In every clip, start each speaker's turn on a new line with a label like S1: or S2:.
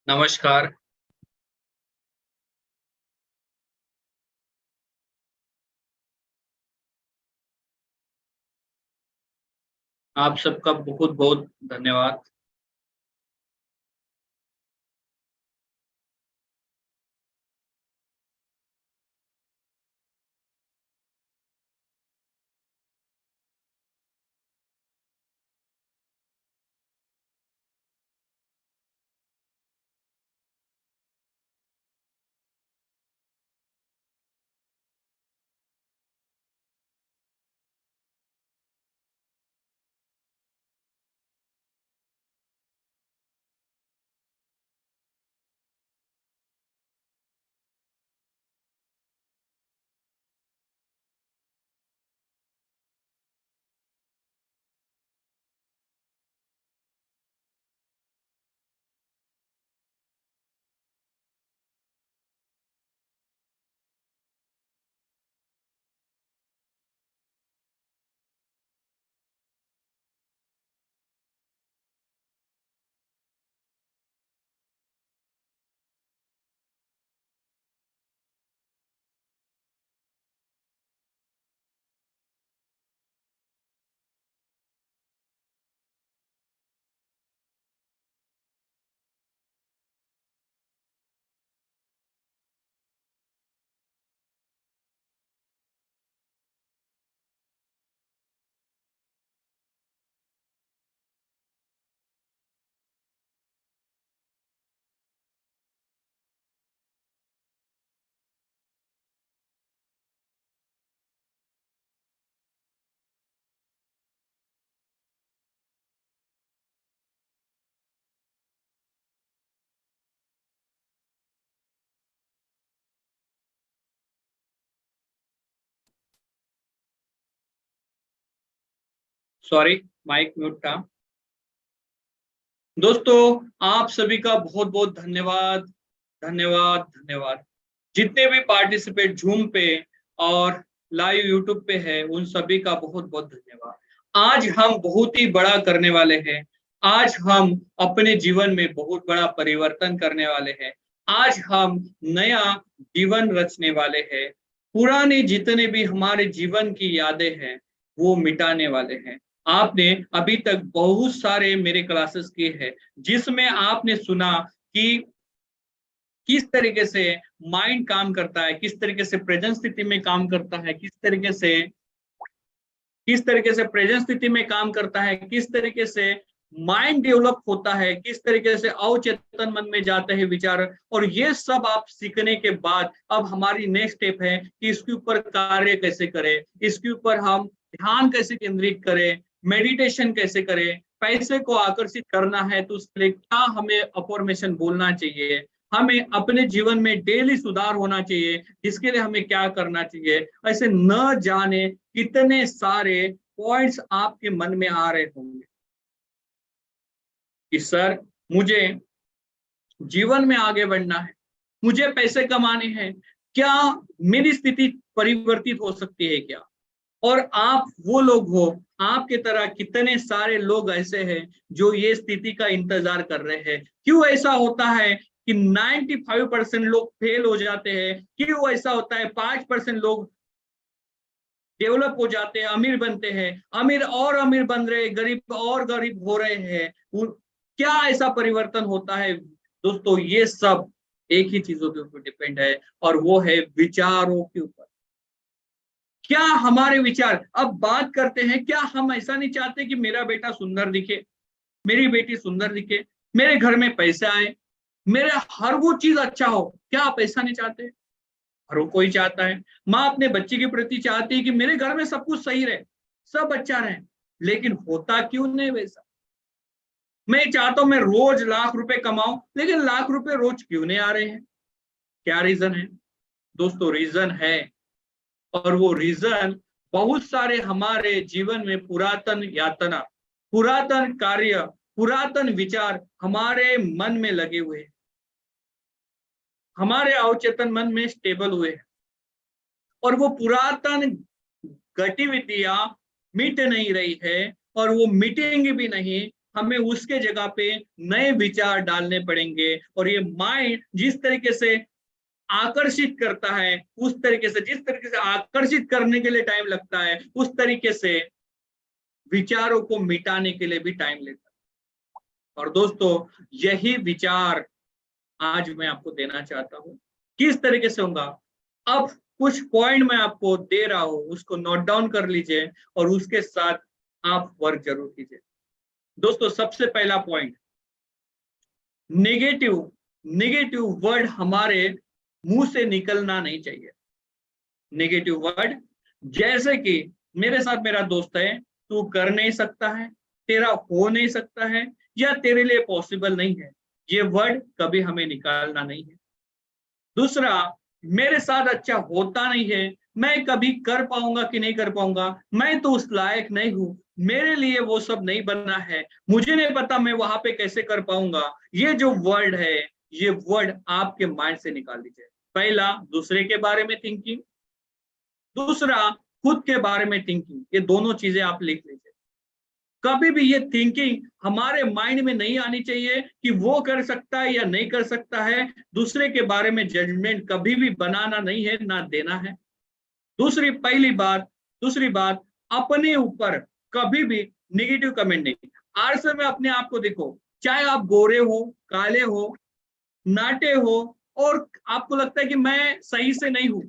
S1: नमस्कार। आप सबका बहुत-बहुत धन्यवाद। सॉरी, माइक म्यूट था। दोस्तों, आप सभी का बहुत-बहुत धन्यवाद, धन्यवाद, धन्यवाद। जितने भी पार्टिसिपेट ज़ूम पे और लाइव यूट्यूब पे हैं, उन सभी का बहुत-बहुत धन्यवाद। आज हम बहुत ही बड़ा करने वाले हैं। आज हम अपने जीवन में बहुत बड़ा परिवर्तन करने वाले हैं। आज हम नया जीवन रचने वाले हैं। पुराने जितने भी हमारे जीवन की यादें हैं, वो मिटाने वाले हैं। आपने अभी तक बहुत सारे मेरे क्लासेस किए हैं, जिसमें आपने सुना कि किस तरीके से माइंड काम करता है, किस तरीके से प्रेजेंट स्थिति में काम करता है, किस तरीके से प्रेजेंट स्थिति में काम करता है, किस तरीके से माइंड डेवलप होता है, किस तरीके से अवचेतन मन में जाते हैं विचार। और ये सब आप सीखने के बाद अब हमारी नेक्स्ट स्टेप है कि इसके ऊपर कार्य कैसे करें, इसके ऊपर हम ध्यान कैसे केंद्रित करें, मेडिटेशन कैसे करें। पैसे को आकर्षित करना है तो उसके लिए क्या हमें अफर्मेशन बोलना चाहिए, हमें अपने जीवन में डेली सुधार होना चाहिए, इसके लिए हमें क्या करना चाहिए। ऐसे न जाने कितने सारे पॉइंट्स आपके मन में आ रहे होंगे कि सर, मुझे जीवन में आगे बढ़ना है, मुझे पैसे कमाने हैं, क्या मेरी स्थिति परिवर्तित हो सकती है क्या? और आप वो लोग हो, आपके तरह कितने सारे लोग ऐसे हैं जो ये स्थिति का इंतजार कर रहे हैं। क्यों ऐसा होता है कि 95% लोग फेल हो जाते हैं? क्यों ऐसा होता है 5% लोग डेवलप हो जाते हैं, अमीर बनते हैं, अमीर और अमीर बन रहे, गरीब और गरीब हो रहे हैं? क्या ऐसा परिवर्तन होता है? दोस्तों, ये सब एक ही चीजों के ऊपर डिपेंड है, और वो है विचारों के ऊपर। क्या हमारे विचार, अब बात करते हैं, क्या हम ऐसा नहीं चाहते कि मेरा बेटा सुंदर दिखे, मेरी बेटी सुंदर दिखे, मेरे घर में पैसे आए, मेरा हर वो चीज अच्छा हो? क्या आप ऐसा नहीं चाहते? हर कोई चाहता है। माँ अपने बच्चे के प्रति चाहती है कि मेरे घर में सब कुछ सही रहे, सब अच्छा रहे। लेकिन होता क्यों नहीं वैसा? मैं चाहता हूं मैं रोज लाख रुपए कमाऊं, लेकिन लाख रुपए रोज क्यों नहीं आ रहे हैं? क्या रीजन है? दोस्तों, रीजन है, और वो रीजन बहुत सारे हमारे जीवन में पुरातन यातना, पुरातन कार्य, पुरातन विचार हमारे मन में लगे हुए हैं, हमारे अवचेतन मन में स्टेबल हुए हैं। और वो पुरातन गतिविधियां मिट नहीं रही है, और वो मिटेंगी भी नहीं। हमें उसके जगह पे नए विचार डालने पड़ेंगे। और ये माइंड जिस तरीके से आकर्षित करता है, उस तरीके से, जिस तरीके से आकर्षित करने के लिए टाइम लगता है, उस तरीके से विचारों को मिटाने के लिए भी टाइम लेता है। और दोस्तों, यही विचार आज मैं आपको देना चाहता हूं। किस तरीके से होगा, अब कुछ पॉइंट मैं आपको दे रहा हूं, उसको नोट डाउन कर लीजिए और उसके साथ आप वर्क जरूर कीजिए। दोस्तों, सबसे पहला पॉइंट, नेगेटिव नेगेटिव वर्ड हमारे मुंह से निकलना नहीं चाहिए। नेगेटिव वर्ड, जैसे कि मेरे साथ मेरा दोस्त है, तू कर नहीं सकता है, तेरा हो नहीं सकता है, या तेरे लिए पॉसिबल नहीं है, ये वर्ड कभी हमें निकालना नहीं है। दूसरा, मेरे साथ अच्छा होता नहीं है, मैं कभी कर पाऊंगा कि नहीं कर पाऊंगा, मैं तो उस लायक नहीं हूं, मेरे लिए वो सब नहीं बना है, मुझे नहीं पता मैं वहां पे कैसे कर पाऊंगा। ये जो वर्ड है, ये वर्ड आपके माइंड से निकाल दीजिए। पहला, दूसरे के बारे में थिंकिंग, दूसरा खुद के बारे में थिंकिंग, ये दोनों चीजें आप लिख लीजिए। कभी भी ये थिंकिंग हमारे माइंड में नहीं आनी चाहिए कि वो कर सकता है या नहीं कर सकता है। दूसरे के बारे में जजमेंट कभी भी बनाना नहीं है, ना देना है। दूसरी बात, अपने ऊपर कभी भी निगेटिव कमेंट नहीं। आज से में अपने आप को देखो, चाहे आप गोरे हो, काले हो, नाटे हो, और आपको लगता है कि मैं सही से नहीं हूं,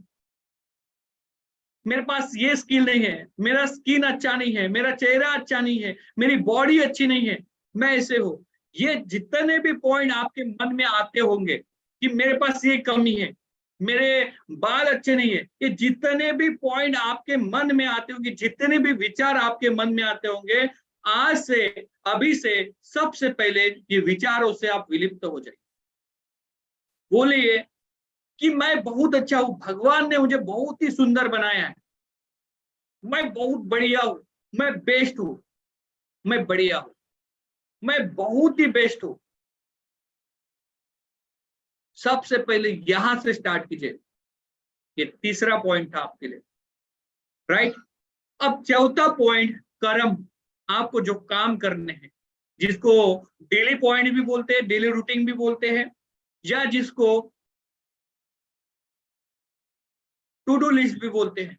S1: मेरे पास ये स्किल नहीं है, मेरा स्किन अच्छा नहीं है, मेरा चेहरा अच्छा नहीं है, मेरी बॉडी अच्छी नहीं है, मैं ऐसे हूं। ये जितने भी पॉइंट आपके मन में आते होंगे कि मेरे पास ये कमी है, मेरे बाल अच्छे नहीं है, ये जितने भी पॉइंट आपके मन में आते होंगे, जितने भी विचार आपके मन में आते होंगे, आज से, अभी से, सबसे पहले ये विचारों से आप विलिप्त हो जाइए। बोलिए कि मैं बहुत अच्छा हूं, भगवान ने मुझे बहुत ही सुंदर बनाया है, मैं बहुत बढ़िया हूं, मैं बेस्ट हूं, मैं बढ़िया हूं, मैं बहुत ही बेस्ट हूं। सबसे पहले यहां से स्टार्ट कीजिए। ये तीसरा पॉइंट था आपके लिए, राइट। अब चौथा पॉइंट, कर्म, आपको जो काम करने हैं, जिसको डेली पॉइंट भी बोलते हैं, डेली रूटीन भी बोलते हैं, या जिसको टू डू लिस्ट भी बोलते हैं।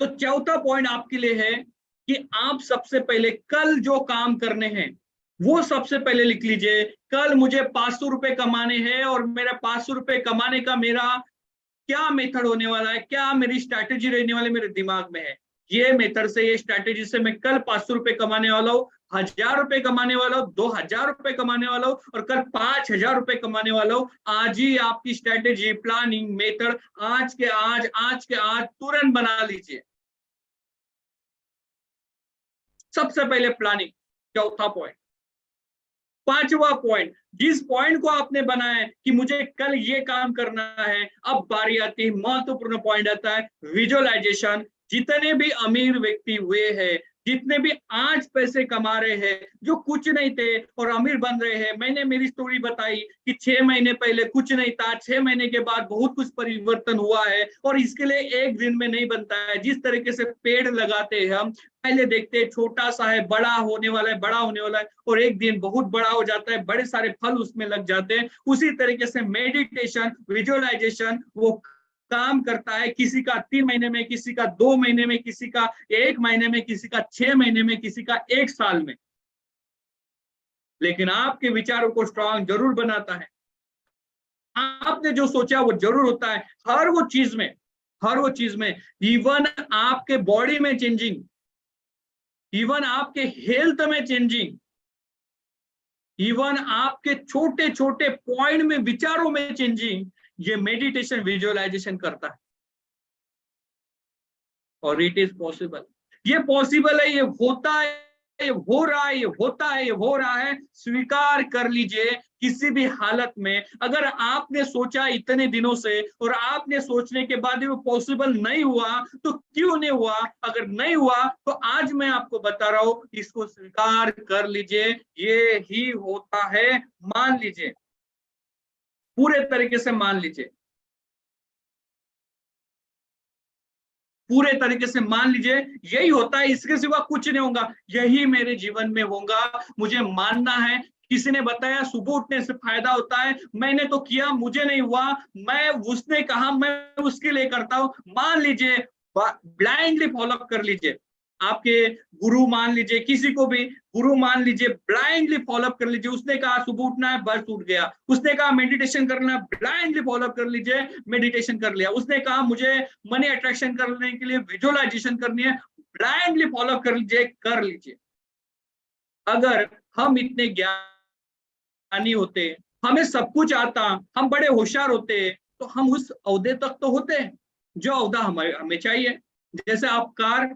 S1: तो चौथा पॉइंट आपके लिए है कि आप सबसे पहले कल जो काम करने हैं वो सबसे पहले लिख लीजिए। कल मुझे 500 रुपए कमाने हैं, और मेरा 500 रुपए कमाने का मेरा क्या मेथड होने वाला है, क्या मेरी स्ट्रैटेजी रहने वाली मेरे दिमाग में है। ये मेथड से, ये स्ट्रैटेजी से मैं कल 500 रुपए कमाने वाला हूँ, 1000 रुपए कमाने वाला हूँ, 2000 रुपए कमाने वाला हूँ, और कल 5000 रुपए कमाने वाला हूँ। आज ही आपकी स्ट्रैटेजी, प्लानिंग, मेथड आज के आज तुरंत बना लीजिए। सबसे पहले प्लानिंग, चौथा पॉइंट। पांचवा पॉइंट, जिस पॉइंट को आपने बनाया है कि मुझे कल ये काम करना है, अब बारी आती है, महत्वपूर्ण पॉइंट आता है विजुअलाइजेशन। जितने भी अमीर व्यक्ति हुए हैं, जितने भी आज पैसे कमा रहे हैं, जो कुछ नहीं थे और अमीर बन रहे हैं, मैंने मेरी स्टोरी बताई कि 6 महीने पहले कुछ नहीं था, 6 महीने के बाद बहुत कुछ परिवर्तन हुआ है। और इसके लिए एक दिन में नहीं बनता है। जिस तरीके से पेड़ लगाते हैं हम, पहले देखते हैं छोटा सा है, बड़ा होने वाला है, बड़ा होने वाला है, और एक दिन बहुत बड़ा हो जाता है, बड़े सारे फल उसमें लग जाते हैं। उसी तरीके से मेडिटेशन, विजुअलाइजेशन वो काम करता है। किसी का 3 महीने में, किसी का 2 महीने में, किसी का 1 महीने में, किसी का 6 महीने में, किसी का 1 साल में, लेकिन आपके विचारों को स्ट्रांग जरूर बनाता है। आपने जो सोचा वो जरूर होता है। हर वो चीज में इवन आपके बॉडी में चेंजिंग, इवन आपके हेल्थ में चेंजिंग, इवन आपके छोटे छोटे पॉइंट में, विचारों में चेंजिंग, ये मेडिटेशन, विजुअलाइजेशन करता है। और इट इज पॉसिबल, ये पॉसिबल है, ये होता है, ये हो रहा है, ये होता है, ये हो रहा है। स्वीकार कर लीजिए। किसी भी हालत में अगर आपने सोचा इतने दिनों से, और आपने सोचने के बाद वो पॉसिबल नहीं हुआ, तो क्यों नहीं हुआ? अगर नहीं हुआ तो आज मैं आपको बता रहा हूं, इसको स्वीकार कर लीजिए। ये ही होता है, मान लीजिए, पूरे तरीके से मान लीजिए। पूरे तरीके से मान लीजिए यही होता है, इसके सिवा कुछ नहीं होगा, यही मेरे जीवन में होगा, मुझे मानना है। किसी ने बताया सुबह उठने से फायदा होता है, मैंने तो किया, मुझे नहीं हुआ, मैं उसने कहा मैं उसके लिए करता हूं, मान लीजिए, ब्लाइंडली फॉलो कर लीजिए, आपके गुरु मान लीजिए, किसी को भी गुरु मान लीजिए, ब्लाइंडली फॉलो कर लीजिए, उसने कहा सुबह उठना है, बस उठ गया, उसने कहा मेडिटेशन करना है, ब्लाइंडली फॉलो कर लीजिए, मेडिटेशन कर लिया, उसने कहा मुझे मनी अट्रैक्शन करने के लिए विजुअलाइजेशन करनी है, ब्लाइंडली फॉलो कर लीजिए, कर लीजिए। अगर हम इतने ज्ञानी होते, हमें सब कुछ आता, हम बड़े होशियार होते, तो हम उस ओहदे तक तो होते जो ओहदा हमें चाहिए। जैसे आप कार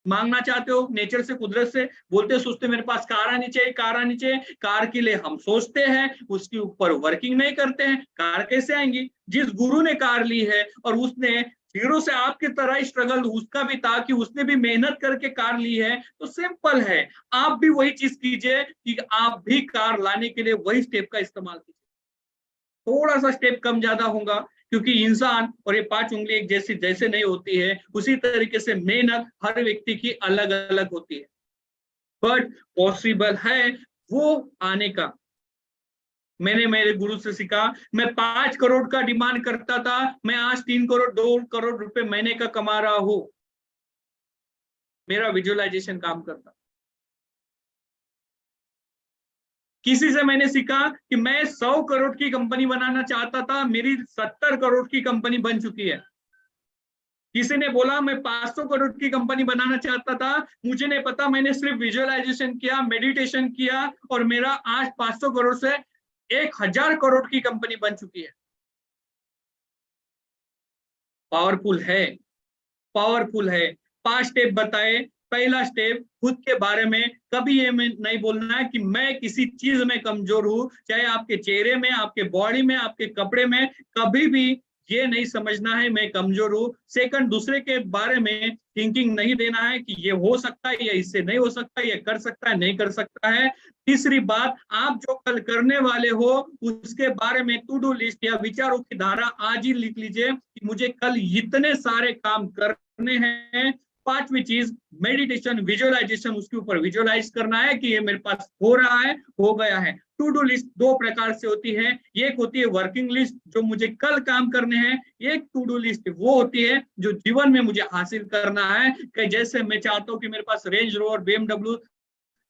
S1: मांगना चाहते हो नेचर से, कुदरत से, बोलते सोचते मेरे पास कार आनी चाहिए, कार आनी चाहिए, कार के लिए हम सोचते हैं, उसके ऊपर वर्किंग नहीं करते हैं, कार कैसे आएंगी? जिस गुरु ने कार ली है और उसने जीरो से आपकी तरह स्ट्रगल उसका भी था कि उसने भी मेहनत करके कार ली है, तो सिंपल है, आप भी वही चीज कीजिए कि आप भी कार लाने के लिए वही स्टेप का इस्तेमाल कीजिए। थोड़ा सा स्टेप कम ज्यादा होगा, क्योंकि इंसान और ये 5 उंगली एक जैसी जैसे नहीं होती है, उसी तरीके से मेहनत हर व्यक्ति की अलग अलग होती है, बट पॉसिबल है वो आने का। मैंने मेरे गुरु से सीखा, मैं 5 करोड़ का डिमांड करता था, मैं आज 3 करोड़ 2 करोड़ रुपए महीने का कमा रहा हूं, मेरा विजुअलाइजेशन काम करता। किसी से मैंने सीखा कि मैं 100 करोड़ की कंपनी बनाना चाहता था, मेरी 70 करोड़ की कंपनी बन चुकी है। किसी ने बोला मैं 500 करोड़ की कंपनी बनाना चाहता था, मुझे नहीं पता, मैंने सिर्फ विजुअलाइजेशन किया, मेडिटेशन किया, और मेरा आज 500 करोड़ से 1000 करोड़ की कंपनी बन चुकी है। पावरफुल है, पावरफुल है। 5 स्टेप बताए। पहला स्टेप, खुद के बारे में कभी ये नहीं बोलना है कि मैं किसी चीज में कमजोर हूं, चाहे आपके चेहरे में, आपके बॉडी में, आपके कपड़े में, कभी भी ये नहीं समझना है मैं कमजोर हूं। सेकंड, दूसरे के बारे में थिंकिंग नहीं देना है कि ये हो सकता है या इससे नहीं हो सकता, ये कर सकता है नहीं कर सकता है। तीसरी बात, आप जो कल करने वाले हो उसके बारे में टू डू लिस्ट या विचारों की धारा आज ही लिख लीजिए कि मुझे कल इतने सारे काम करने हैं। 5वीं चीज, मेडिटेशन, विजुअलाइजेशन, उसके ऊपर विजुअलाइज करना है कि ये मेरे पास हो रहा है, हो गया है। टू डू लिस्ट 2 प्रकार से होती है, एक होती है वर्किंग लिस्ट जो मुझे कल काम करने हैं, एक टू डू लिस्ट वो होती है जो जीवन में मुझे हासिल करना है। कि जैसे मैं चाहता हूं कि मेरे पास Range Rover, BMW,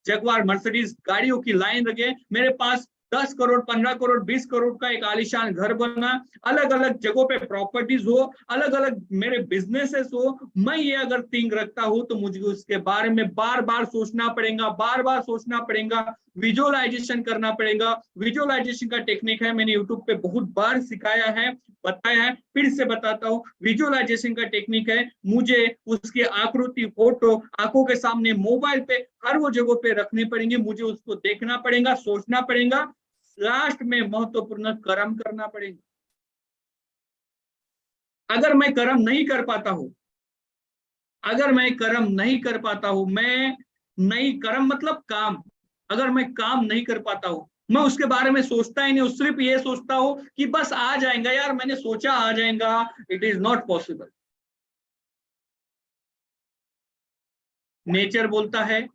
S1: Jaguar, Mercedes गाड़ियों की लाइन लगे, मेरे पास 10 करोड़, 15 करोड़, 20 करोड़ का एक आलीशान घर बना, अलग अलग जगहों पे प्रॉपर्टीज हो, अलग अलग मेरे बिजनेसेस हो, मैं ये अगर थिंक रखता हूं तो मुझे उसके बारे में बार बार सोचना पड़ेगा, बार बार सोचना पड़ेगा, विजुअलाइजेशन करना पड़ेगा। विजुअलाइजेशन का टेक्निक है, मैंने यूट्यूब पे बहुत बार सिखाया है, बताया है, फिर से बताता हूँ। विजुअलाइजेशन का टेक्निक है, मुझे उसकी आकृति, फोटो आंखों के सामने, मोबाइल पे, हर वो जगहों पे रखनी पड़ेंगे, मुझे उसको देखना पड़ेगा, सोचना पड़ेगा, लास्ट में महत्वपूर्ण कर्म करना पड़ेगा। अगर मैं कर्म नहीं कर पाता हूं, अगर मैं कर्म नहीं कर पाता हूं, मैं नहीं, कर्म मतलब काम, अगर मैं काम नहीं कर पाता हूं, मैं उसके बारे में सोचता ही नहीं, सिर्फ ये सोचता हूं कि बस आ जाएगा यार, मैंने सोचा आ जाएगा, it is not possible. Nature बोलता है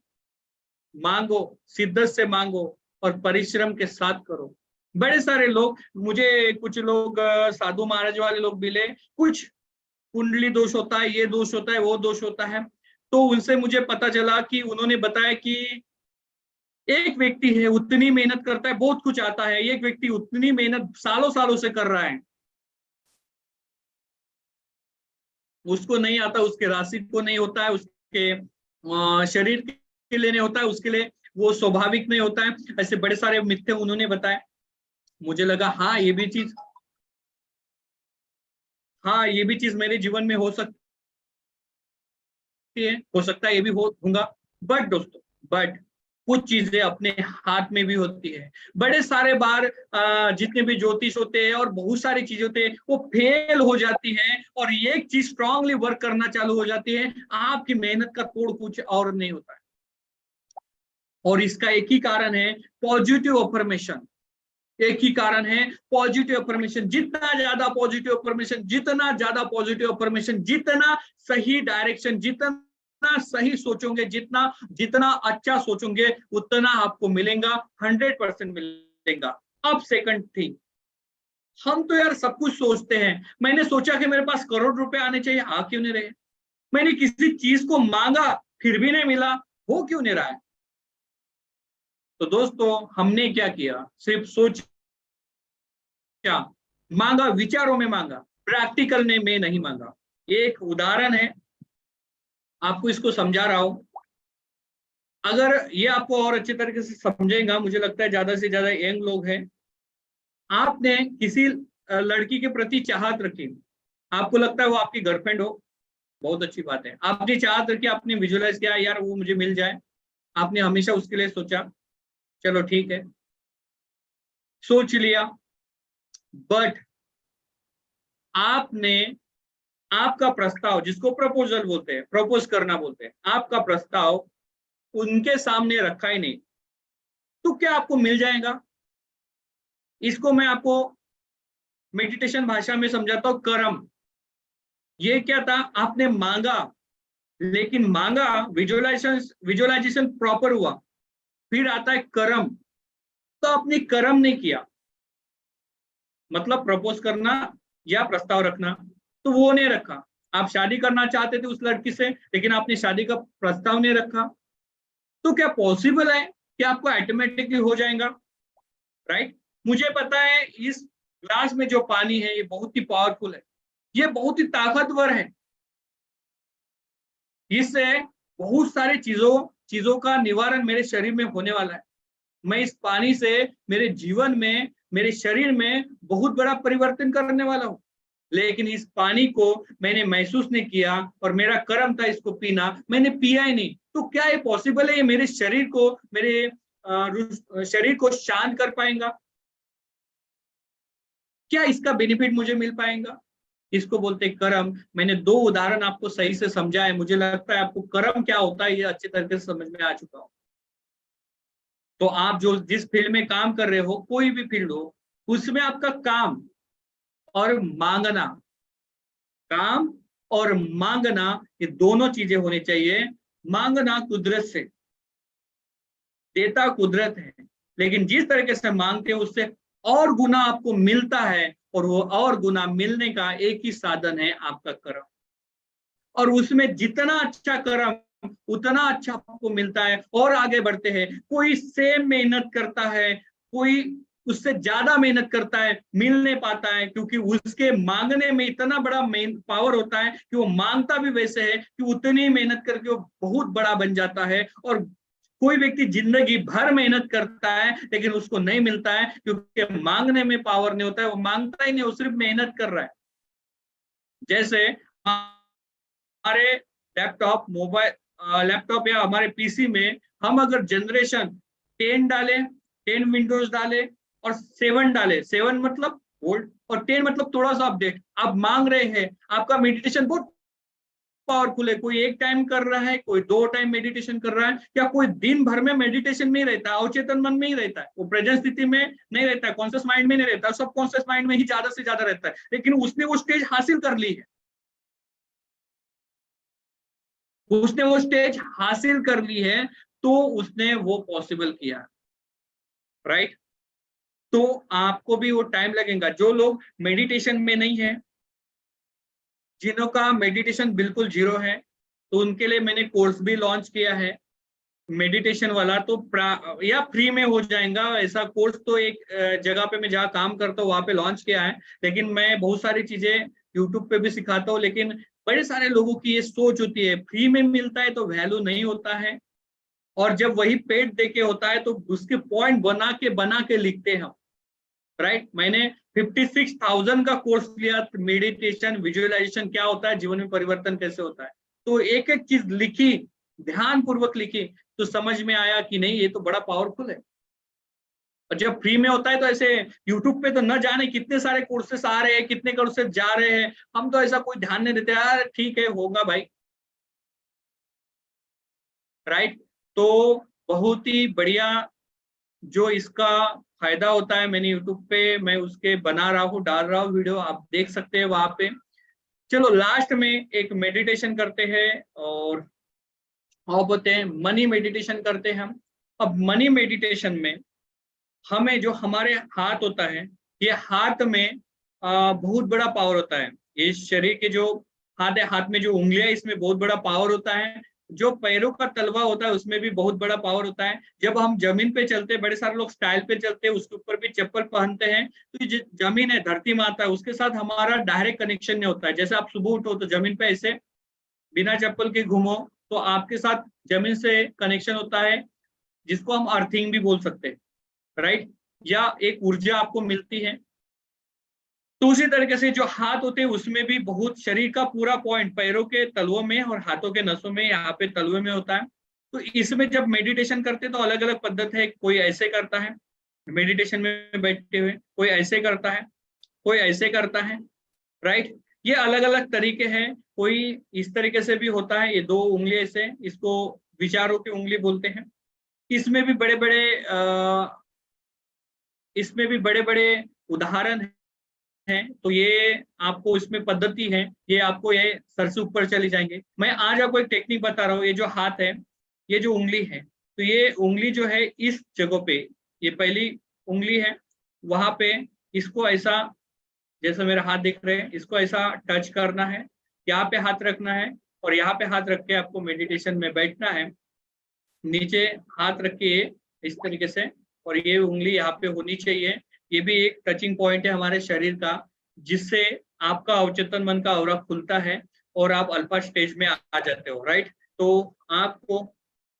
S1: मांगो, शिद्दत से मांगो और परिश्रम के साथ करो। बड़े सारे लोग, मुझे कुछ लोग साधु महाराज वाले लोग मिले, कुछ कुंडली दोष होता है, ये दोष होता है, वो दोष होता है, तो उनसे मुझे पता चला कि उन्होंने बताया कि एक व्यक्ति है उतनी मेहनत करता है, बहुत कुछ आता है, एक व्यक्ति उतनी मेहनत सालों सालों से कर रहा है, उसको नहीं आता, उसके राशि को नहीं होता है, उसके शरीर के लिए नहीं होता है, उसके लिए वो स्वाभाविक नहीं होता है, ऐसे बड़े सारे मिथ्य उन्होंने बताए। मुझे लगा हाँ ये भी चीज, हाँ ये भी चीज मेरे जीवन में हो सकती है, हो सकता है ये भी होगा। बट दोस्तों, बट कुछ चीजें अपने हाथ में भी होती है। बड़े सारे बार जितने भी ज्योतिष होते हैं और बहुत सारी चीजें होते हैं वो फेल हो जाती है, और एक चीज स्ट्रांगली वर्क करना चालू हो जाती है, आपकी मेहनत का तोड़ कुछ और नहीं होता है। और इसका एक ही कारण है, पॉजिटिव अफर्मेशन। एक ही कारण है, पॉजिटिव अफर्मेशन। जितना ज्यादा पॉजिटिव अफर्मेशन, जितना ज्यादा पॉजिटिव अफर्मेशन, जितना सही डायरेक्शन, जितना सही सोचोगे, जितना जितना अच्छा सोचोगे, उतना आपको मिलेगा, 100% मिलेगा। अब सेकंड थिंग, हम तो यार सब कुछ सोचते हैं। मैंने सोचा कि मेरे पास करोड़ रुपए आने चाहिए, आ क्यों नहीं रहे? मैंने किसी चीज को मांगा फिर भी नहीं मिला, हो क्यों नहीं रहा है? तो दोस्तों हमने क्या किया, सिर्फ सोचा, मांगा, विचारों में मांगा, प्रैक्टिकल में नहीं मांगा। एक उदाहरण है, आपको इसको समझा रहा हूं। अगर ये आपको और अच्छे तरीके से समझेगा, मुझे लगता है ज्यादा से ज्यादा यंग लोग हैं। आपने किसी लड़की के प्रति चाहत रखी, आपको लगता है वो आपकी गर्लफ्रेंड हो, बहुत अच्छी बात है। आपने चाहत रखी, आपने विजुअलाइज किया यार वो मुझे मिल जाए, आपने हमेशा उसके लिए सोचा, चलो ठीक है, सोच लिया। बट आपने आपका प्रस्ताव, जिसको प्रपोजल बोलते हैं, प्रपोज करना बोलते हैं, आपका प्रस्ताव उनके सामने रखा ही नहीं, तो क्या आपको मिल जाएगा? इसको मैं आपको मेडिटेशन भाषा में समझाता हूं, कर्म। ये क्या था, आपने मांगा, लेकिन मांगा, विजुअलाइजेशन विजुअलाइजेशन प्रॉपर हुआ, फिर आता है कर्म। तो आपने कर्म नहीं किया, मतलब प्रपोज करना या प्रस्ताव रखना, तो वो नहीं रखा। आप शादी करना चाहते थे उस लड़की से, लेकिन आपने शादी का प्रस्ताव नहीं रखा, तो क्या पॉसिबल है कि आपको ऑटोमेटिकली हो जाएगा? राइट? मुझे पता है इस ग्लास में जो पानी है ये बहुत ही पावरफुल है, ये बहुत ही ताकतवर है, इससे बहुत सारी चीजों चीजों का निवारण मेरे शरीर में होने वाला है। मैं इस पानी से मेरे जीवन में, मेरे शरीर में बहुत बड़ा परिवर्तन करने वाला हूं। लेकिन इस पानी को मैंने महसूस नहीं किया और मेरा कर्म था इसको पीना, मैंने पिया ही नहीं। तो क्या ये पॉसिबल है ये मेरे शरीर को, मेरे शरीर को शांत कर पाएगा? क्या इसका बेनिफिट मुझे मिल पाएगा? इसको बोलते हैं कर्म। मैंने दो उदाहरण आपको सही से समझा है, मुझे लगता है आपको कर्म क्या होता है ये अच्छे तरीके से समझ में आ चुका हो। तो आप जो जिस फील्ड में काम कर रहे हो, कोई भी फील्ड हो, उसमें आपका काम और मांगना, काम और मांगना, ये दोनों चीजें होनी चाहिए। मांगना कुदरत से, देता कुदरत है, लेकिन जिस तरीके से मांगते हैं उससे और गुना आपको मिलता है, और वो और गुना मिलने का एक ही साधन है, आपका कर्म। और उसमें जितना अच्छा कर्म उतना अच्छा आपको मिलता है, और आगे बढ़ते हैं। कोई सेम मेहनत करता है, कोई उससे ज्यादा मेहनत करता है, मिल नहीं पाता है, क्योंकि उसके मांगने में इतना बड़ा पावर होता है कि वो मांगता भी वैसे है कि उतनी मेहनत करके वो बहुत बड़ा बन जाता है। और कोई व्यक्ति जिंदगी भर मेहनत करता है लेकिन उसको नहीं मिलता है, क्योंकि मांगने में पावर नहीं होता है, वो मांगता ही नहीं, वो सिर्फ मेहनत कर रहा है। जैसे हमारे लैपटॉप या हमारे पीसी में हम अगर जनरेशन 10 डाले, 10 विंडोज डाले और 7 डाले, 7 मतलब ओल्ड और 10 मतलब थोड़ा सा अपडेट, आप मांग रहे हैं, आपका मेडिटेशन बहुत पावरफुल है। कोई एक टाइम कर रहा है, कोई 2 टाइम मेडिटेशन कर रहा है, या कोई दिन भर में मेडिटेशन में ही रहता है, अवचेतन मन में ही रहता है, वो प्रेजेंट स्थिति में नहीं रहता है, कॉन्शियस माइंड में नहीं रहता है, सब कॉन्शियस माइंड में ही ज्यादा से ज्यादा रहता है, लेकिन उसने वो स्टेज हासिल कर ली है, उसने वो स्टेज हासिल कर ली है, तो उसने वो पॉसिबल किया। राइट? तो आपको भी वो टाइम लगेगा। जो लोग मेडिटेशन में नहीं है, जिन्हों का मेडिटेशन बिल्कुल जीरो है, तो उनके लिए मैंने कोर्स भी लॉन्च किया है मेडिटेशन वाला। तो या फ्री में हो जाएगा ऐसा कोर्स, तो एक जगह पे मैं जहाँ काम करता हूँ वहां पे लॉन्च किया है। लेकिन मैं बहुत सारी चीजें यूट्यूब पे भी सिखाता हूँ, लेकिन बड़े सारे लोगों की ये सोच होती है फ्री में मिलता है तो वैल्यू नहीं होता है, और जब वही पेड दे के होता है तो उसके पॉइंट बना के लिखते हैं हम। राइट? मैंने 56,000 का कोर्स लिया, मेडिटेशन विजुअलाइजेशन क्या होता है, जीवन में परिवर्तन कैसे होता है, तो एक एक चीज लिखी, ध्यान पूर्वक लिखी, तो समझ में आया कि नहीं ये तो बड़ा पावरफुल है। और जब फ्री में होता है तो ऐसे यूट्यूब पे तो न जाने कितने सारे कोर्सेस आ रहे हैं, कितने कोर्सेस जा रहे हैं, हम तो ऐसा कोई ध्यान नहीं देते, यार ठीक है होगा भाई। राइट? तो बहुत ही बढ़िया जो इसका फायदा होता है। मैंने यूट्यूब पे मैं उसके बना रहा हूँ, डाल रहा हूँ वीडियो, आप देख सकते हैं वहां पे। चलो लास्ट में एक मेडिटेशन करते हैं, और बोलते हैं मनी मेडिटेशन करते हैं हम। अब मनी मेडिटेशन में हमें जो हमारे हाथ होता है, ये हाथ में बहुत बड़ा पावर होता है। ये शरीर के जो हाथ है, हाथ में जो उंगलियां, इसमें बहुत बड़ा पावर होता है। जो पैरों का तलवा होता है उसमें भी बहुत बड़ा पावर होता है। जब हम जमीन पे चलते हैं, बड़े सारे लोग स्टाइल पे चलते हैं, उसके ऊपर भी चप्पल पहनते हैं, तो ये जमीन है, धरती माता है, उसके साथ हमारा डायरेक्ट कनेक्शन नहीं होता है। जैसे आप सुबह उठो तो जमीन पे ऐसे बिना चप्पल के घूमो, तो आपके साथ जमीन से कनेक्शन होता है, जिसको हम अर्थिंग भी बोल सकते हैं, राइट। या एक ऊर्जा आपको मिलती है। तो उसी तरीके से जो हाथ होते हैं उसमें भी बहुत, शरीर का पूरा पॉइंट पैरों के तलवों में और हाथों के नसों में, यहाँ पे तलवे में होता है। तो इसमें जब मेडिटेशन करते हैं तो अलग अलग पद्धति है। कोई ऐसे करता है मेडिटेशन में बैठते हुए, कोई ऐसे करता है, कोई ऐसे करता है, राइट। ये अलग अलग तरीके हैं। कोई इस तरीके से भी होता है, ये दो उंगली से, इसको विचारों की उंगली बोलते हैं। इसमें भी बड़े बड़े इसमें भी बड़े बड़े उदाहरण हैं। तो ये आपको इसमें पद्धति है, ये आपको ये सर से ऊपर चले जाएंगे। मैं आज आपको एक टेक्निक बता रहा हूँ। ये जो हाथ है, ये जो उंगली है, तो ये उंगली जो है इस जगह पे, ये पहली उंगली है, वहां पे इसको ऐसा, जैसे मेरा हाथ दिख रहे हैं, इसको ऐसा टच करना है, यहाँ पे हाथ रखना है, और यहाँ पे हाथ रख के आपको मेडिटेशन में बैठना है। नीचे हाथ रखिए इस तरीके से, और ये उंगली यहाँ पे होनी चाहिए। ये भी एक टचिंग पॉइंट है हमारे शरीर का, जिससे आपका अवचेतन मन का औरा खुलता है और आप अल्फा स्टेज में आ जाते हो, राइट। तो आपको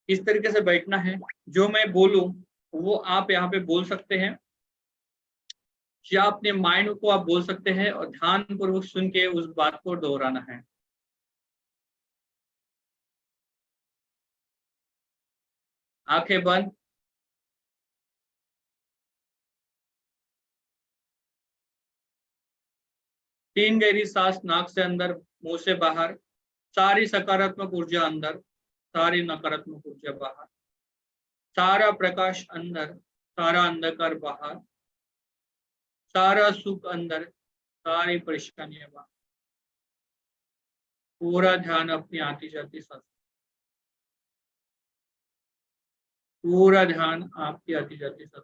S1: इस तरीके से बैठना है, जो मैं बोलूं वो आप यहाँ पे बोल सकते हैं, या अपने माइंड को आप बोल सकते हैं, और ध्यान पूर्वक सुन के उस बात को दोहराना है। आंखें बंद। 3 गहरी सांस नाक से अंदर, मुंह से बाहर। सारी सकारात्मक ऊर्जा अंदर, सारी नकारात्मक ऊर्जा बाहर। सारा प्रकाश अंदर, सारा अंधकार बाहर। सारा सुख अंदर, सारी परेशानियां बाहर। पूरा ध्यान अपनी आती जाती सांस, पूरा ध्यान आपकी आती जाती सांस।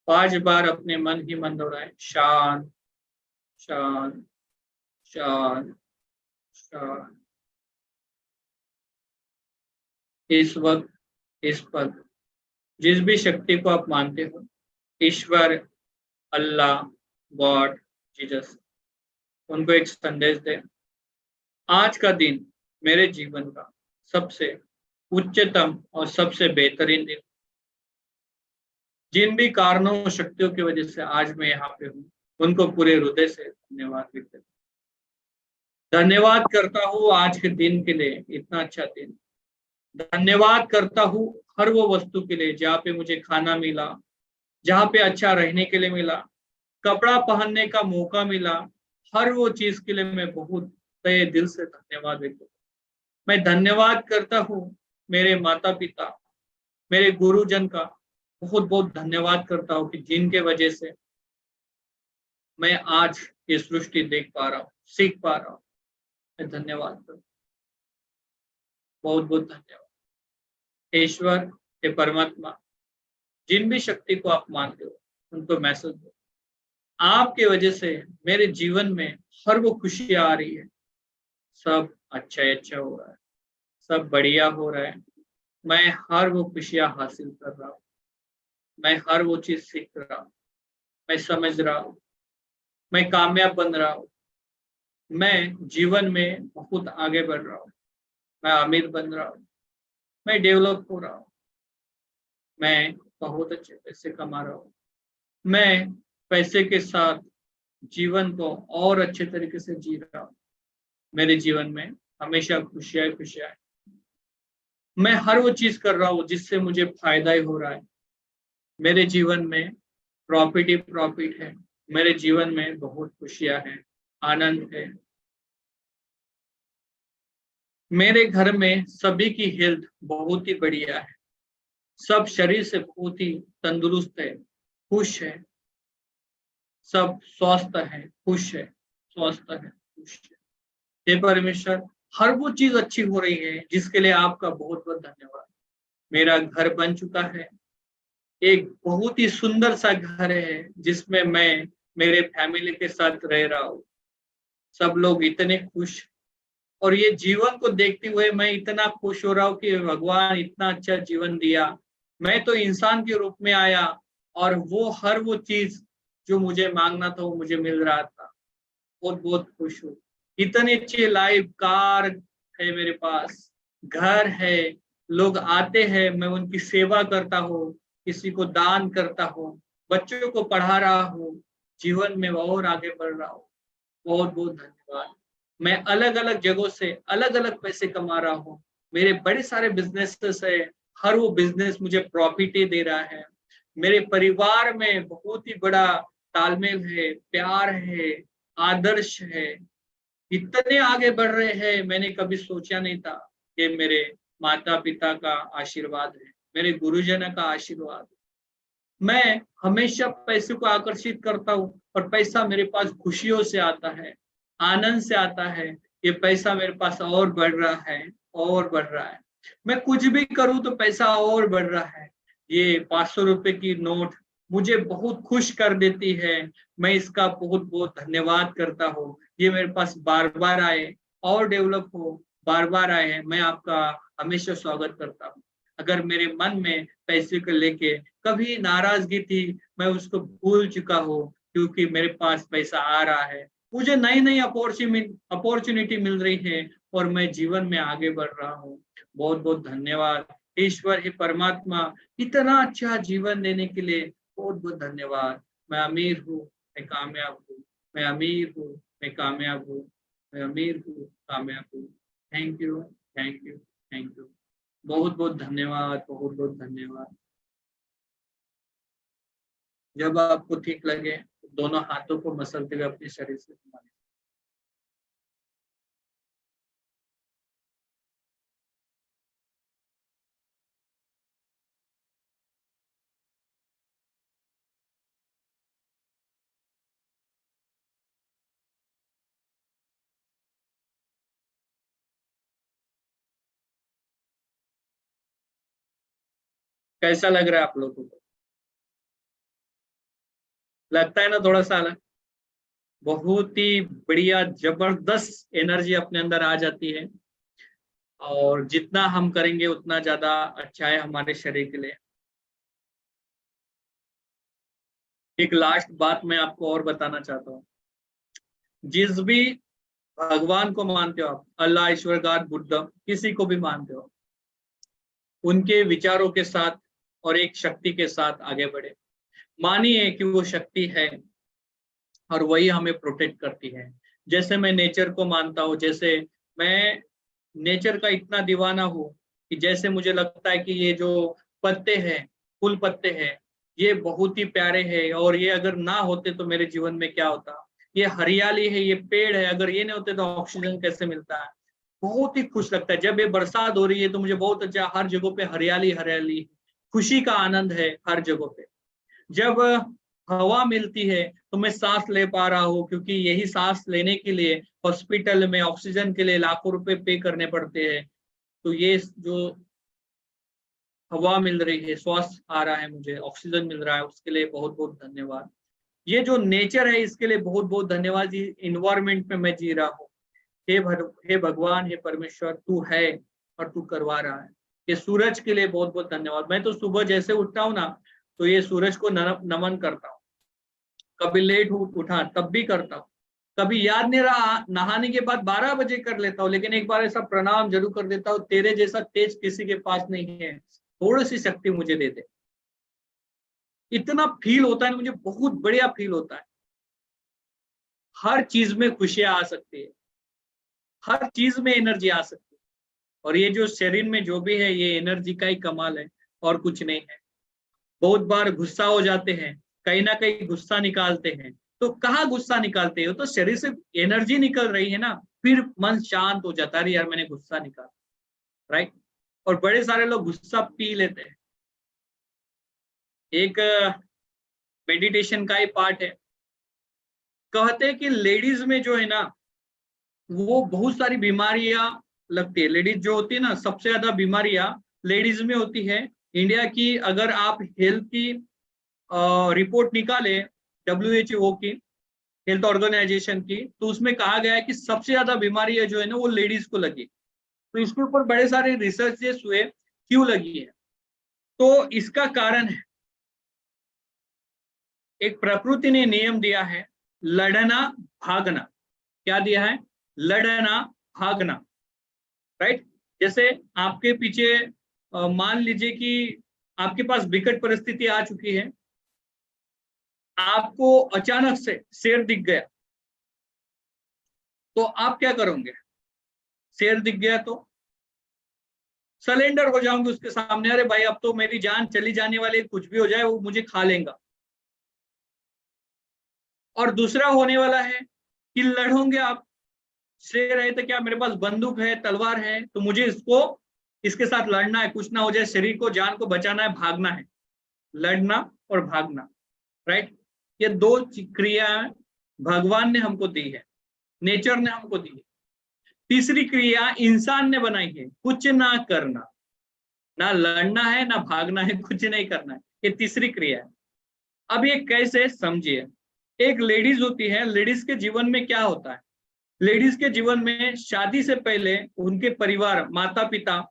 S1: 5 बार अपने मन ही मन दोहराए, शांत शांत शांत शांत। इस वक्त, इस पल, जिस भी शक्ति को आप मानते हो, ईश्वर, अल्लाह, गॉड, जीसस, उनको एक संदेश दे। आज का दिन मेरे जीवन का सबसे उच्चतम और सबसे बेहतरीन दिन। जिन भी कारणों और शक्तियों की वजह से आज मैं यहाँ पे हूँ, उनको पूरे हृदय से धन्यवाद व्यक्त करता हूँ। धन्यवाद करता हूँ आज के दिन के लिए, इतना अच्छा दिन। धन्यवाद करता हूँ हर वो वस्तु के लिए जहाँ पे मुझे खाना मिला, जहाँ पे अच्छा रहने के लिए मिला, कपड़ा पहनने का मौका मिला। हर वो चीज के लिए मैं बहुत तहे दिल से धन्यवाद व्यक्त करता हूँ। मैं धन्यवाद करता हूँ मेरे माता पिता, मेरे गुरुजन का बहुत बहुत धन्यवाद करता हूँ, कि जिनके वजह से मैं आज ये सृष्टि देख पा रहा हूँ, सीख पा रहा हूँ। मैं धन्यवाद करता हूँ, बहुत बहुत धन्यवाद। ईश्वर, हे परमात्मा, जिन भी शक्ति को आप मानते हो, उनको मैसेज दो। आपके वजह से मेरे जीवन में हर वो खुशियां आ रही है, सब अच्छा ही अच्छा हो रहा है, सब बढ़िया हो रहा है। मैं हर वो खुशियां हासिल कर रहा हूँ, मैं हर वो चीज सीख रहा हूँ, मैं समझ रहा हूँ, मैं कामयाब बन रहा हूँ, मैं जीवन में बहुत आगे बढ़ रहा हूँ, मैं अमीर बन रहा हूँ, मैं डेवलप हो रहा हूँ, मैं बहुत अच्छे पैसे कमा रहा हूँ, मैं पैसे के साथ जीवन को और अच्छे तरीके से जी रहा हूँ। मेरे जीवन में हमेशा खुशियां खुशियां है। मैं हर वो चीज कर रहा हूँ जिससे मुझे फायदा ही हो रहा है। मेरे जीवन में प्रॉफिट ही प्रॉफिट है। मेरे जीवन में बहुत खुशियां हैं, आनंद है। मेरे घर में सभी की हेल्थ बहुत ही बढ़िया है। सब शरीर से बहुत ही तंदुरुस्त है, खुश है। सब स्वस्थ है, खुश है, स्वस्थ है, खुश है। हे परमेश्वर, हर वो चीज अच्छी हो रही है जिसके लिए आपका बहुत बहुत धन्यवाद। मेरा घर बन चुका है, एक बहुत ही सुंदर सा घर है जिसमें मैं मेरे फैमिली के साथ रह रहा हूँ। सब लोग इतने खुश, और ये जीवन को देखते हुए मैं इतना खुश हो रहा हूँ कि भगवान इतना अच्छा जीवन दिया। मैं तो इंसान के रूप में आया और वो हर वो चीज जो मुझे मांगना था वो मुझे मिल रहा था। बहुत बहुत खुश हूँ। इतनी अच्छी लाइफ, कार है मेरे पास, घर है, लोग आते हैं, मैं उनकी सेवा करता हूँ, किसी को दान करता हूँ, बच्चों को पढ़ा रहा हूँ, जीवन में और आगे बढ़ रहा हूँ। बहुत बहुत धन्यवाद। मैं अलग अलग जगहों से अलग अलग पैसे कमा रहा हूँ। मेरे बड़े सारे बिजनेसेस है, हर वो बिजनेस मुझे प्रॉफिट ही दे रहा है। मेरे परिवार में बहुत ही बड़ा तालमेल है, प्यार है, आदर्श है। इतने आगे बढ़ रहे हैं, मैंने कभी सोचा नहीं था। कि मेरे माता पिता का आशीर्वाद है, मेरे गुरुजनों का आशीर्वाद है। मैं हमेशा पैसे को आकर्षित करता हूँ और पैसा मेरे पास खुशियों से आता है, आनंद से आता है। ये पैसा मेरे पास और बढ़ रहा है, और बढ़ रहा है। मैं कुछ भी करूँ तो पैसा और बढ़ रहा है। ये 500 रुपए की नोट मुझे बहुत खुश कर देती है। मैं इसका बहुत बहुत धन्यवाद करता हूँ। ये मेरे पास बार बार आए और डेवलप हो, बार बार आए, मैं आपका हमेशा स्वागत करता हूँ। अगर मेरे मन में पैसे को लेके कभी नाराजगी थी, मैं उसको भूल चुका हूँ, क्योंकि मेरे पास पैसा आ रहा है, मुझे नई नई अपॉर्चुनिटी मिल रही है और मैं जीवन में आगे बढ़ रहा हूँ। बहुत बहुत धन्यवाद ईश्वर, हे परमात्मा, इतना अच्छा जीवन देने के लिए बहुत बहुत धन्यवाद। मैं अमीर हूँ, मैं कामयाब हूँ। मैं अमीर हूँ, मैं कामयाब हूँ। मैं अमीर हूँ, कामयाब हूँ। Thank you, thank you, thank you. बहुत बहुत धन्यवाद, बहुत बहुत धन्यवाद। जब आपको ठीक लगे, दोनों हाथों को मसलते हुए अपने शरीर से घुमाएं। कैसा लग रहा है आप लोगों को? लगता है ना थोड़ा सा अलग? बहुत ही बढ़िया, जबरदस्त एनर्जी अपने अंदर आ जाती है। और जितना हम करेंगे उतना ज्यादा अच्छा है हमारे शरीर के लिए। एक लास्ट बात मैं आपको और बताना चाहता हूँ। जिस भी भगवान को मानते हो आप, अल्लाह, ईश्वर, गॉड, बुद्ध, किसी को भी मानते हो, उनके विचारों के साथ और एक शक्ति के साथ आगे बढ़े। मानिए कि वो शक्ति है और वही हमें प्रोटेक्ट करती है। जैसे मैं नेचर को मानता हूँ, जैसे मैं नेचर का इतना दीवाना हूँ कि जैसे मुझे लगता है कि ये जो पत्ते हैं, फूल पत्ते हैं, ये बहुत ही प्यारे हैं, और ये अगर ना होते तो मेरे जीवन में क्या होता। ये हरियाली है, ये पेड़ है, अगर ये नहीं होते तो ऑक्सीजन कैसे मिलता है। बहुत ही खुश लगता है जब ये बरसात हो रही है, तो मुझे बहुत अच्छा, हर जगह पे हरियाली हरियाली, खुशी का आनंद है हर जगह पे। जब हवा मिलती है तो मैं सांस ले पा रहा हूँ, क्योंकि यही सांस लेने के लिए हॉस्पिटल में ऑक्सीजन के लिए लाखों रुपए पे करने पड़ते हैं। तो ये जो हवा मिल रही है, श्वास आ रहा है, मुझे ऑक्सीजन मिल रहा है, उसके लिए बहुत बहुत धन्यवाद। ये जो नेचर है इसके लिए बहुत बहुत धन्यवाद। इस इन्वायरमेंट में मैं जी रहा हूँ। हे भगवान, हे परमेश्वर, तू है और तू करवा रहा है। ये सूरज के लिए बहुत बहुत धन्यवाद। मैं तो सुबह जैसे उठता हूँ ना, तो ये सूरज को नमन करता हूँ। कभी लेट उठा तब भी करता हूँ। कभी याद नहीं रहा, नहाने के बाद 12 बजे कर लेता हूँ, लेकिन एक बार ऐसा प्रणाम जरूर कर देता हूँ, तेरे जैसा तेज किसी के पास नहीं है, थोड़ी सी शक्ति मुझे दे दे। इतना फील होता है मुझे, बहुत बढ़िया फील होता है। हर चीज में खुशियां आ सकती है, हर चीज में एनर्जी आ सकती है। और ये जो शरीर में जो भी है ये एनर्जी का ही कमाल है और कुछ नहीं है। बहुत बार गुस्सा हो जाते हैं, कहीं ना कहीं गुस्सा निकालते हैं, तो कहाँ गुस्सा निकालते हो, तो शरीर से एनर्जी निकल रही है ना, फिर मन शांत हो जाता है, यार मैंने गुस्सा निकाला, राइट। और बड़े सारे लोग गुस्सा पी लेते हैं। एक मेडिटेशन का ही पार्ट है, कहते हैं कि लेडीज में जो है ना वो बहुत सारी बीमारियां लगती है। लेडीज जो होती है ना, सबसे ज्यादा बीमारियां लेडीज में होती है। इंडिया की अगर आप हेल्थ की रिपोर्ट निकाले, WHO की, हेल्थ ऑर्गेनाइजेशन की, तो उसमें कहा गया है कि सबसे ज्यादा बीमारियां जो है ना वो लेडीज को लगी। तो इसके ऊपर बड़े सारे रिसर्चेस हुए, क्यों लगी है। तो इसका कारण है, एक प्रकृति ने नियम दिया है, लड़ना भागना। क्या दिया है? लड़ना भागना, राइट। जैसे आपके पीछे मान लीजिए कि आपके पास विकट परिस्थिति आ चुकी है, आपको अचानक से शेर दिख गया, तो आप क्या करोगे? शेर दिख गया तो सरेंडर हो जाओगे उसके सामने, अरे भाई अब तो मेरी जान चली जाने वाली, कुछ भी हो जाए वो मुझे खा लेगा। और दूसरा होने वाला है कि लड़ोगे आप, शेर है तो क्या मेरे पास बंदूक है, तलवार है, तो मुझे इसके साथ लड़ना है, कुछ ना हो जाए, शरीर को, जान को बचाना है, भागना है। लड़ना और भागना, राइट। ये दो क्रियाएं भगवान ने हमको दी है, नेचर ने हमको दी है। तीसरी क्रिया इंसान ने बनाई है, कुछ ना करना, ना लड़ना है ना भागना है, कुछ नहीं करना है, ये तीसरी क्रिया है। अब ये कैसे, समझिए। एक लेडीज होती है, लेडीज के जीवन में क्या होता है? लेडीज के जीवन में शादी से पहले उनके परिवार, माता पिता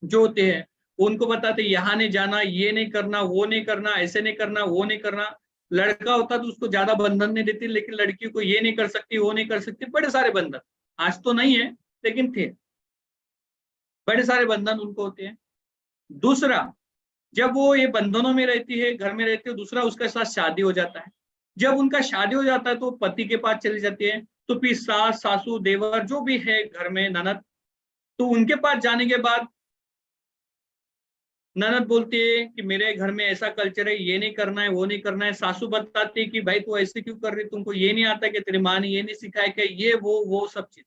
S1: जो होते हैं, उनको बताते यहाँ नहीं जाना, ये नहीं करना, वो नहीं करना, ऐसे नहीं करना, वो नहीं करना। लड़का होता तो उसको ज्यादा बंधन नहीं देती, लेकिन लड़की को ये नहीं कर सकती, वो नहीं कर सकती, बड़े सारे बंधन। आज तो नहीं है, लेकिन थे, बड़े सारे बंधन उनको होते हैं। दूसरा, जब वो ये बंधनों में रहती है, घर में रहती है, दूसरा उसके साथ शादी हो जाता है। जब उनका शादी हो जाता है तो पति के पास चली जाती है, तो फिर सास, सासू, देवर जो भी है घर में, ननद, तो उनके पास जाने के बाद ननद बोलती है कि मेरे घर में ऐसा कल्चर है, ये नहीं करना है, वो नहीं करना है। सासू बताती है कि भाई तू ऐसे क्यों कर रही, तुमको ये नहीं आता कि तेरी माँ ने ये नहीं सिखाया, कि ये वो सब चीज।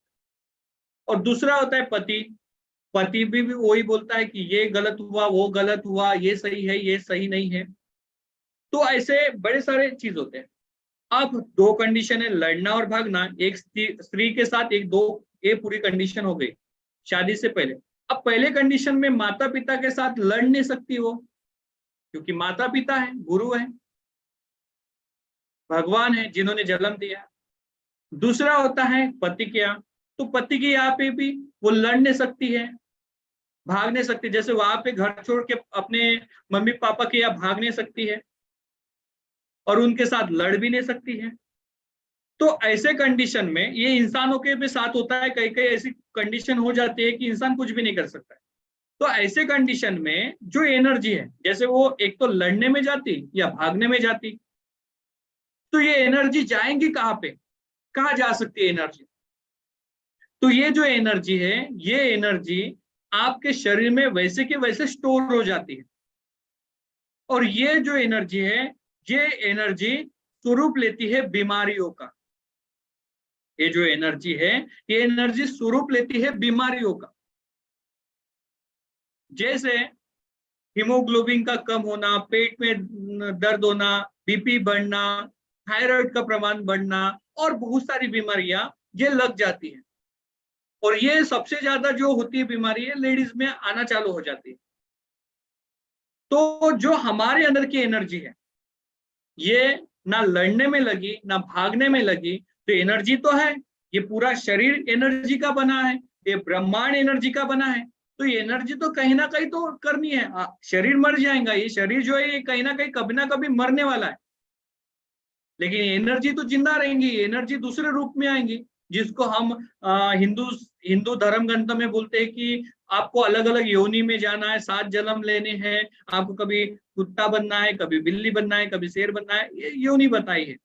S1: और दूसरा होता है पति, पति भी वही बोलता है कि ये गलत हुआ, वो गलत हुआ, ये सही है, ये सही नहीं है। तो ऐसे बड़े सारे चीज होते हैं। अब दो कंडीशन है, लड़ना और भागना। एक स्त्री के साथ एक दो, ये पूरी कंडीशन हो गई शादी से पहले। अब पहले कंडीशन में माता पिता के साथ लड़ नहीं सकती वो, क्योंकि माता पिता है, गुरु है, भगवान है जिन्होंने जन्म दिया। दूसरा होता है पति के यहाँ, तो पति के यहाँ पे भी वो लड़ नहीं सकती है, भाग नहीं सकती। जैसे वहां पे घर छोड़ के अपने मम्मी पापा के यहाँ भाग नहीं सकती है, और उनके साथ लड़ भी नहीं सकती है। तो ऐसे कंडीशन में ये इंसानों के भी साथ होता है, कई कई ऐसी कंडीशन हो जाती है कि इंसान कुछ भी नहीं कर सकता है। तो ऐसे कंडीशन में जो एनर्जी है, जैसे वो एक तो लड़ने में जाती या भागने में जाती, तो ये एनर्जी जाएंगी कहाँ पे, कहाँ जा सकती है एनर्जी? तो ये जो एनर्जी है, ये एनर्जी आपके शरीर में वैसे के वैसे स्टोर हो जाती है। और ये जो एनर्जी है, ये एनर्जी स्वरूप लेती है बीमारियों का। ये जो एनर्जी है, ये एनर्जी स्वरूप लेती है बीमारियों का। जैसे हीमोग्लोबिन का कम होना, पेट में दर्द होना, बीपी बढ़ना, थायराइड का प्रमाण बढ़ना, और बहुत सारी बीमारियां ये लग जाती हैं। और ये सबसे ज्यादा जो होती है बीमारी है, लेडीज में आना चालू हो जाती है। तो जो हमारे अंदर की एनर्जी है, ये ना लड़ने में लगी ना भागने में लगी, तो एनर्जी तो है, ये पूरा शरीर एनर्जी का बना है, ये ब्रह्मांड एनर्जी का बना है। तो ये एनर्जी तो कहीं ना कहीं तो करनी है। शरीर मर जाएगा, ये शरीर जो है ये कहीं ना कभी मरने वाला है, लेकिन एनर्जी तो जिंदा रहेंगी, एनर्जी दूसरे रूप में आएंगी, जिसको हम हिंदू हिंदू धर्म ग्रंथ में बोलते हैं कि आपको अलग अलग योनि में जाना है, 7 जन्म लेने हैं, आपको कभी कुत्ता बनना है, कभी बिल्ली बनना है, कभी शेर बनना है, ये योनि बताई है।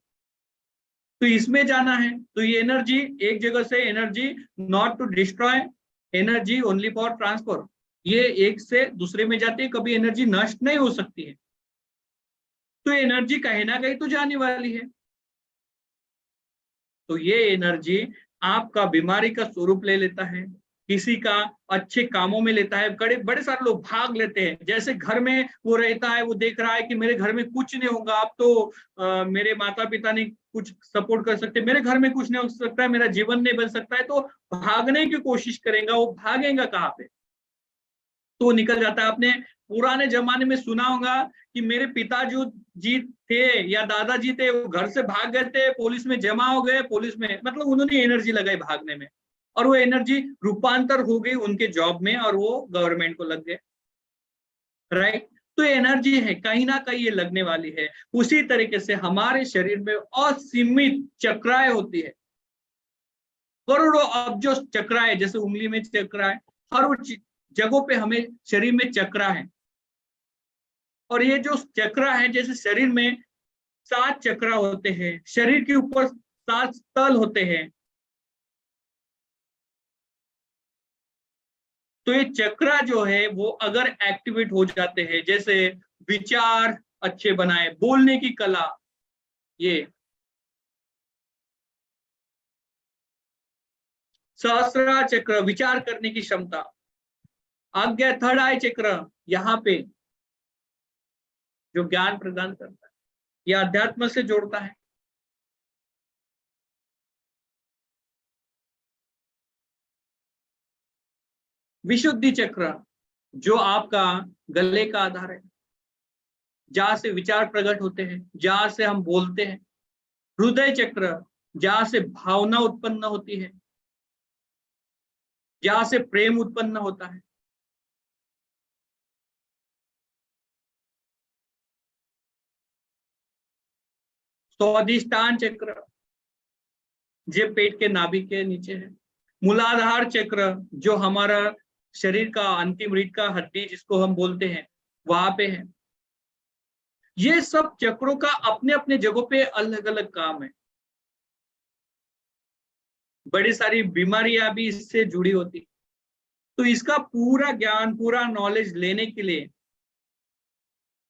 S1: तो इसमें जाना है। तो ये एनर्जी एक जगह से, energy not to destroy, energy only for transfer, ये एक से दूसरे में जाती है, कभी एनर्जी नष्ट नहीं हो सकती है। तो एनर्जी कहीं ना कहीं तो जाने वाली है। तो ये एनर्जी आपका बीमारी का स्वरूप ले लेता है, किसी का अच्छे कामों में लेता है। बड़े बड़े सारे लोग भाग लेते हैं, जैसे घर में वो रहता है, वो देख रहा है कि मेरे घर में कुछ नहीं होगा, अब तो मेरे माता पिता नहीं कुछ सपोर्ट कर सकते, मेरे घर में कुछ नहीं हो सकता है, मेरा जीवन नहीं बन सकता है, तो भागने की कोशिश करेगा। वो भागेगा कहाँ पे? तो वो निकल जाता है। आपने पुराने जमाने में सुना होगा कि मेरे पिता जो जी थे या दादाजी थे, वो घर से भाग गए थे, पुलिस में जमा हो गए, पुलिस में मतलब उन्होंने एनर्जी लगाई भागने में, और वो एनर्जी रूपांतर हो गई उनके जॉब में और वो गवर्नमेंट को लग गए। राइट? तो एनर्जी है, कहीं ना कहीं ये लगने वाली है। उसी तरीके से हमारे शरीर में असीमित चक्राएं होती है, करोड़ों अब्जों चक्राएं, जैसे उंगली में चक्रा है, हर वो जगहों पे हमें शरीर में चक्रा है। और ये जो चक्रा है, जैसे शरीर में 7 चक्रा होते हैं, शरीर के ऊपर 7 तल होते हैं, तो ये चक्रा जो है वो अगर एक्टिवेट हो जाते हैं, जैसे विचार अच्छे बनाए, बोलने की कला, ये सहस्त्रा चक्र विचार करने की क्षमता, आज्ञा थर्ड आई चक्र यहाँ पे जो ज्ञान प्रदान करता है, यह अध्यात्म से जोड़ता है। विशुद्धि चक्र जो आपका गले का आधार है, जहां से विचार प्रकट होते हैं, जहां से हम बोलते हैं। हृदय चक्र जहां से भावना उत्पन्न होती है, जहां से प्रेम उत्पन्न होता है। स्वादिष्टान चक्र जो पेट के नाभि के नीचे है। मूलाधार चक्र जो हमारा शरीर का अंतिम रीढ़ का हड्डी जिसको हम बोलते हैं, वहां पे है। ये सब चक्रों का अपने अपने जगहों पे अलग अलग काम है। बड़ी सारी बीमारियां भी इससे जुड़ी होती। तो इसका पूरा ज्ञान, पूरा नॉलेज लेने के लिए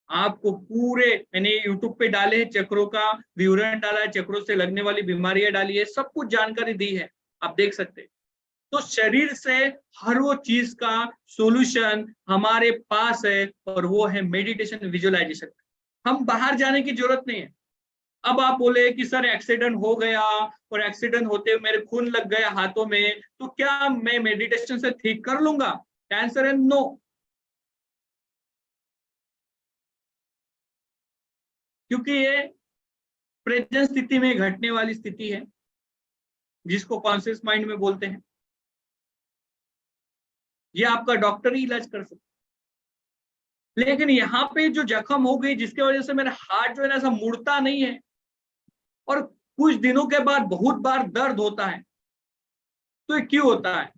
S1: आपको पूरे, मैंने यूट्यूब पे डाले हैं, चक्रों का विवरण डाला है, चक्रों से लगने वाली बीमारियां डाली है, सब कुछ जानकारी दी है, आप देख सकते हैं। तो शरीर से हर वो चीज का सॉल्यूशन हमारे पास है, और वो है मेडिटेशन, विजुअलाइजेशन। हम बाहर जाने की जरूरत नहीं है। अब आप बोले कि सर एक्सीडेंट हो गया और एक्सीडेंट होते मेरे खून लग गया हाथों में, तो क्या मैं मेडिटेशन से ठीक कर लूंगा? आंसर है नो। क्योंकि ये प्रेजेंट स्थिति में घटने वाली स्थिति है, जिसको कॉन्शियस माइंड में बोलते हैं। ये आपका डॉक्टर ही इलाज कर सकता है। लेकिन यहाँ पे जो जख्म हो गई, जिसकी वजह से मेरा हार्ट जो है ना ऐसा मुड़ता नहीं है, और कुछ दिनों के बाद बहुत बार दर्द होता है, तो ये क्यों होता है?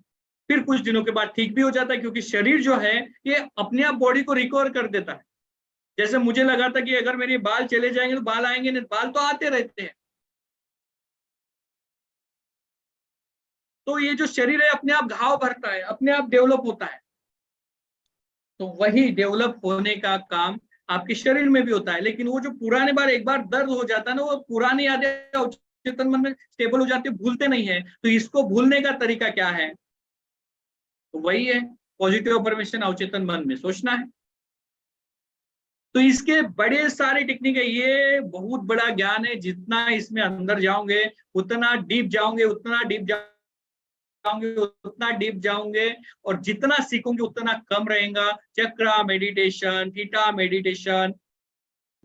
S1: फिर कुछ दिनों के बाद ठीक भी हो जाता है, क्योंकि शरीर जो है ये अपने आप बॉडी को रिकवर कर देता है। जैसे मुझे लगा था कि अगर मेरे बाल चले जाएंगे तो बाल आएंगे नहीं, बाल तो आते रहते हैं। तो ये जो शरीर है अपने आप घाव भरता है, अपने आप डेवलप होता है। तो वही डेवलप होने का काम आपके शरीर में भी होता है। लेकिन वो जो पुराने बार एक बार दर्द हो जाता है ना, वो पुरानी यादें अवचेतन मन में स्टेबल हो जाती है, भूलते नहीं है। तो इसको भूलने का तरीका क्या है? तो वही है, पॉजिटिव अफर्मेशन अवचेतन मन में सोचना है। तो इसके बड़े सारे टेक्निक है, ये बहुत बड़ा ज्ञान है। जितना इसमें अंदर जाओगे उतना डीप जाओगे, उतना डीप जाओगे, उतना डीप जाओगे, और जितना सीखोगे उतना कम रहेगा। Chakra meditation, theta meditation,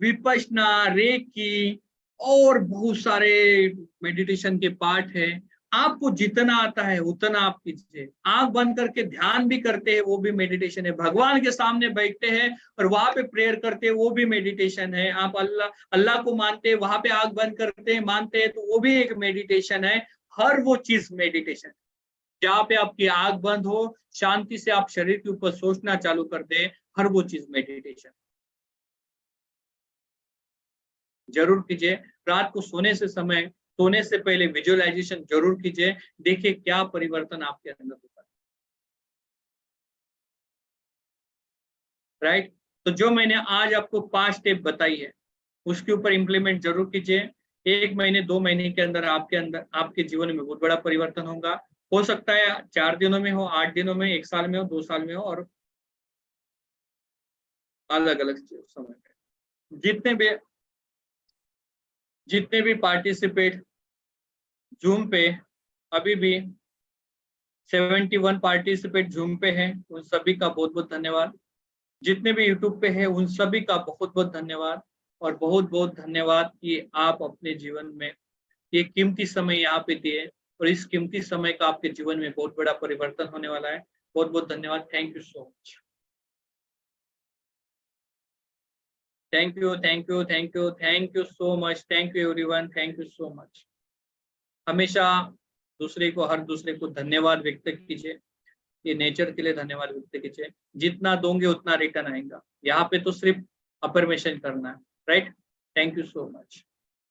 S1: Vipassana, reiki, और बहुत सारे मेडिटेशन के पार्ट है। आपको जितना आता है उतना आप कीजिए। आंख बंद करके ध्यान भी करते हैं, वो भी मेडिटेशन है। भगवान के सामने बैठते हैं और वहां पे प्रेयर करते हैं, वो भी मेडिटेशन है। आप अल्लाह अल्लाह को मानते हैं, वहां पे आंख बंद करते हैं, मानते हैं, तो वो भी एक मेडिटेशन है। हर वो चीज मेडिटेशन। जहाँ पे आपकी आंख बंद हो, शांति से आप शरीर के ऊपर सोचना चालू कर दे, हर वो चीज मेडिटेशन। जरूर कीजिए। रात को सोने से पहले विजुअलाइजेशन जरूर कीजिए। देखिए क्या परिवर्तन आपके अंदर होता है। राइट। तो जो मैंने आज आपको 5 स्टेप बताई है उसके ऊपर इम्प्लीमेंट जरूर कीजिए। 1 महीने 2 महीने के अंदर आपके जीवन में बहुत बड़ा परिवर्तन होगा। हो सकता है 4 दिनों में हो, 8 दिनों में, 1 साल में हो, 2 साल में हो, और अलग अलग समय में। जितने भी पार्टिसिपेट जूम पे, अभी भी 71 पार्टिसिपेट जूम पे हैं, उन सभी का बहुत बहुत धन्यवाद। जितने भी यूट्यूब पे हैं उन सभी का बहुत बहुत धन्यवाद। और बहुत बहुत धन्यवाद कि आप अपने जीवन में ये कीमती समय यहाँ पे दिए, और इस कीमती समय का आपके जीवन में बहुत बड़ा परिवर्तन होने वाला है। बहुत बहुत धन्यवाद। Thank you so much. Thank you, thank you, thank you, thank you so much. Thank you everyone, thank you so much. हमेशा हर दूसरे को धन्यवाद व्यक्त कीजिए। ये नेचर के लिए धन्यवाद व्यक्त कीजिए। जितना दोगे उतना रिटर्न आएगा। यहाँ पे तो सिर्फ अफर्मेशन करना है, right. Thank you so much.